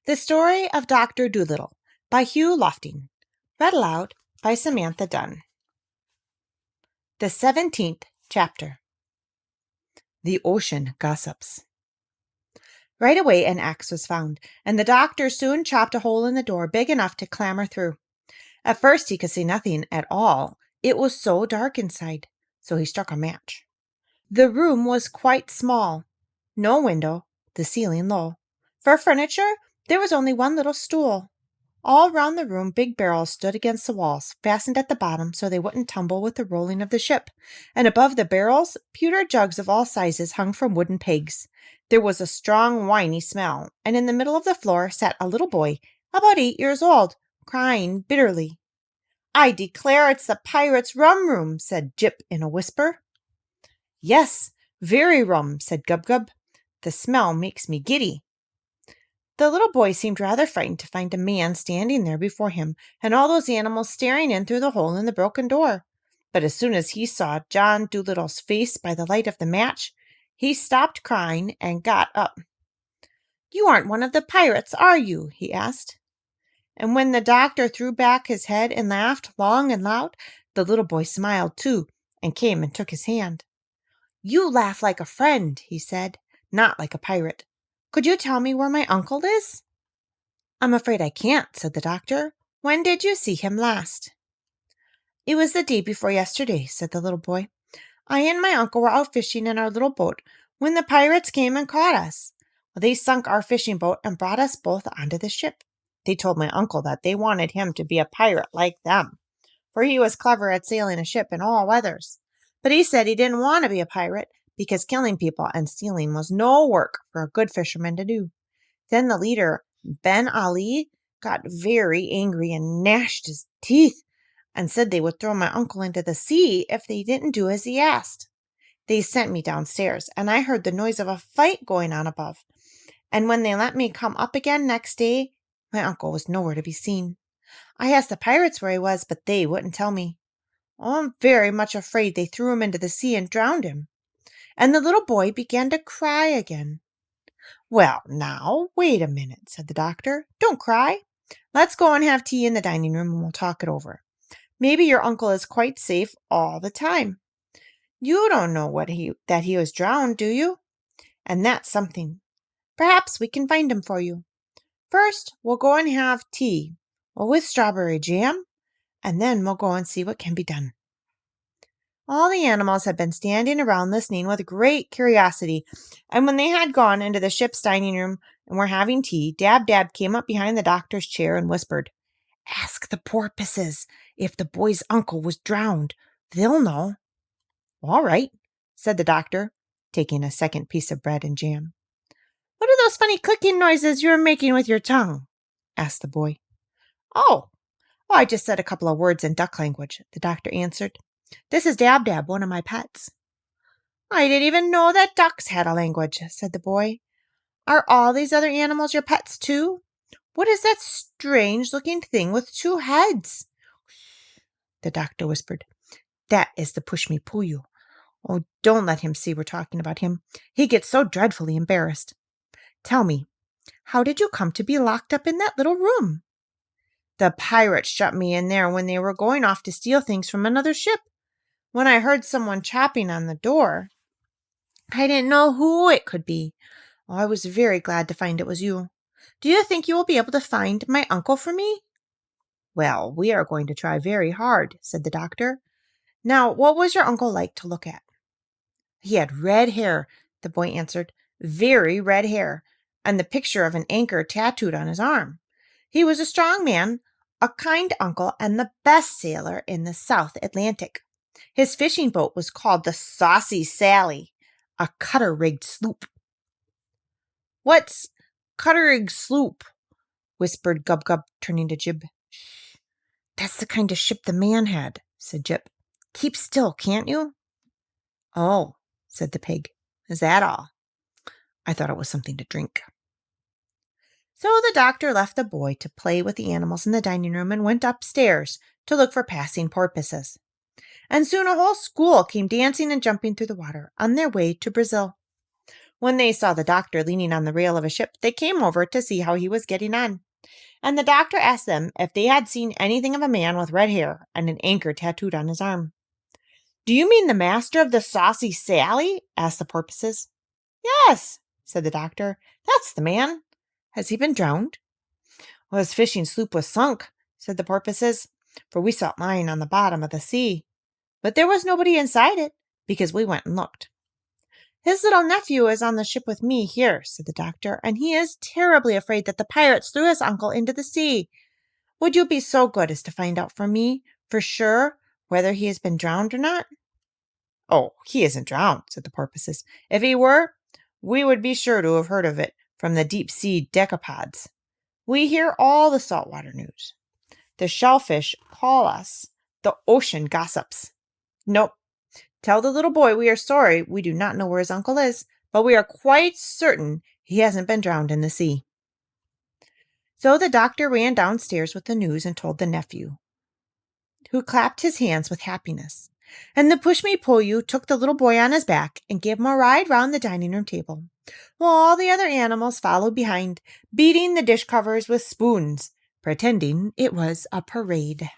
The Story of Dr. Dolittle by Hugh Lofting. Read aloud by Samantha Dunn. The 17th chapter. The Ocean Gossips. Right away an axe was found, and the doctor soon chopped a hole in the door big enough to clamber through. At first he could see nothing at all. It was so dark inside, so he struck a match. The room was quite small. No window, the ceiling low. For furniture, there was only one little stool. All round the room big barrels stood against the walls, fastened at the bottom so they wouldn't tumble with the rolling of the ship, and above the barrels pewter jugs of all sizes hung from wooden pegs. There was a strong winey smell, and in the middle of the floor sat a little boy, about 8 years old, crying bitterly. "I declare it's the pirates' rum room," said Jip in a whisper. "Yes, very rum," said Gub-Gub. "The smell makes me giddy." The little boy seemed rather frightened to find a man standing there before him, and all those animals staring in through the hole in the broken door. But as soon as he saw John Dolittle's face by the light of the match, he stopped crying and got up. "You aren't one of the pirates, are you?" he asked. And when the doctor threw back his head and laughed long and loud, the little boy smiled too, and came and took his hand. "You laugh like a friend," he said, "not like a pirate. Could you tell me where my uncle is?" "I'm afraid I can't," said the doctor. "When did you see him last?" "It was the day before yesterday," said the little boy. "I and my uncle were out fishing in our little boat when the pirates came and caught us. Well, they sunk our fishing boat and brought us both onto the ship. They told my uncle that they wanted him to be a pirate like them, for he was clever at sailing a ship in all weathers. But he said he didn't want to be a pirate, because killing people and stealing was no work for a good fisherman to do. Then the leader, Ben Ali, got very angry and gnashed his teeth and said they would throw my uncle into the sea if they didn't do as he asked. They sent me downstairs, and I heard the noise of a fight going on above. And when they let me come up again next day, my uncle was nowhere to be seen. I asked the pirates where he was, but they wouldn't tell me. Oh, I'm very much afraid they threw him into the sea and drowned him." And the little boy began to cry again. "Well, now, wait a minute," said the doctor. "Don't cry. Let's go and have tea in the dining room, and we'll talk it over. Maybe your uncle is quite safe all the time. You don't know that he was drowned, do you? And that's something. Perhaps we can find him for you. First, we'll go and have tea, with strawberry jam, and then we'll go and see what can be done." All the animals had been standing around listening with great curiosity, and when they had gone into the ship's dining room and were having tea, Dab-Dab came up behind the doctor's chair and whispered, "Ask the porpoises if the boy's uncle was drowned. They'll know." "All right," said the doctor, taking a second piece of bread and jam. "What are those funny clicking noises you're making with your tongue?" asked the boy. Oh, I just said a couple of words in duck language," the doctor answered. "This is Dab-Dab, one of my pets." "I didn't even know that ducks had a language," said the boy. "Are all these other animals your pets too? What is that strange-looking thing with 2 heads?" The doctor whispered. "That is the push-me-pull-you. Oh, don't let him see we're talking about him. He gets so dreadfully embarrassed. Tell me, how did you come to be locked up in that little room?" "The pirates shut me in there when they were going off to steal things from another ship. When I heard someone chopping on the door, I didn't know who it could be. Oh, I was very glad to find it was you. Do you think you will be able to find my uncle for me?" "Well, we are going to try very hard," said the doctor. "Now, what was your uncle like to look at?" "He had red hair," the boy answered, "very red hair, and the picture of an anchor tattooed on his arm. He was a strong man, a kind uncle, and the best sailor in the South Atlantic. His fishing boat was called the Saucy Sally, a cutter-rigged sloop." "What's cutter-rigged sloop?" whispered Gub-Gub, turning to Jib. "Shh, that's the kind of ship the man had," said Jip. "Keep still, can't you?" "Oh," said the pig. "Is that all? I thought it was something to drink." So the doctor left the boy to play with the animals in the dining room and went upstairs to look for passing porpoises. And soon a whole school came dancing and jumping through the water on their way to Brazil. When they saw the doctor leaning on the rail of a ship, they came over to see how he was getting on. And the doctor asked them if they had seen anything of a man with red hair and an anchor tattooed on his arm. "Do you mean the master of the Saucy Sally?" asked the porpoises. "Yes," said the doctor. "That's the man." "Has he been drowned?" "Well, his fishing sloop was sunk," said the porpoises, "for we saw it lying on the bottom of the sea. But there was nobody inside it, because we went and looked." "His little nephew is on the ship with me here," said the doctor, "and he is terribly afraid that the pirates threw his uncle into the sea. Would you be so good as to find out for me, for sure, whether he has been drowned or not?" "Oh, he isn't drowned," said the porpoises. "If he were, we would be sure to have heard of it from the deep-sea decapods. We hear all the saltwater news. The shellfish call us the ocean gossips. Nope. Tell the little boy we are sorry we do not know where his uncle is, but we are quite certain he hasn't been drowned in the sea." So the doctor ran downstairs with the news and told the nephew, who clapped his hands with happiness. And the push-me-pull-you took the little boy on his back and gave him a ride round the dining-room table, while all the other animals followed behind, beating the dish covers with spoons, pretending it was a parade.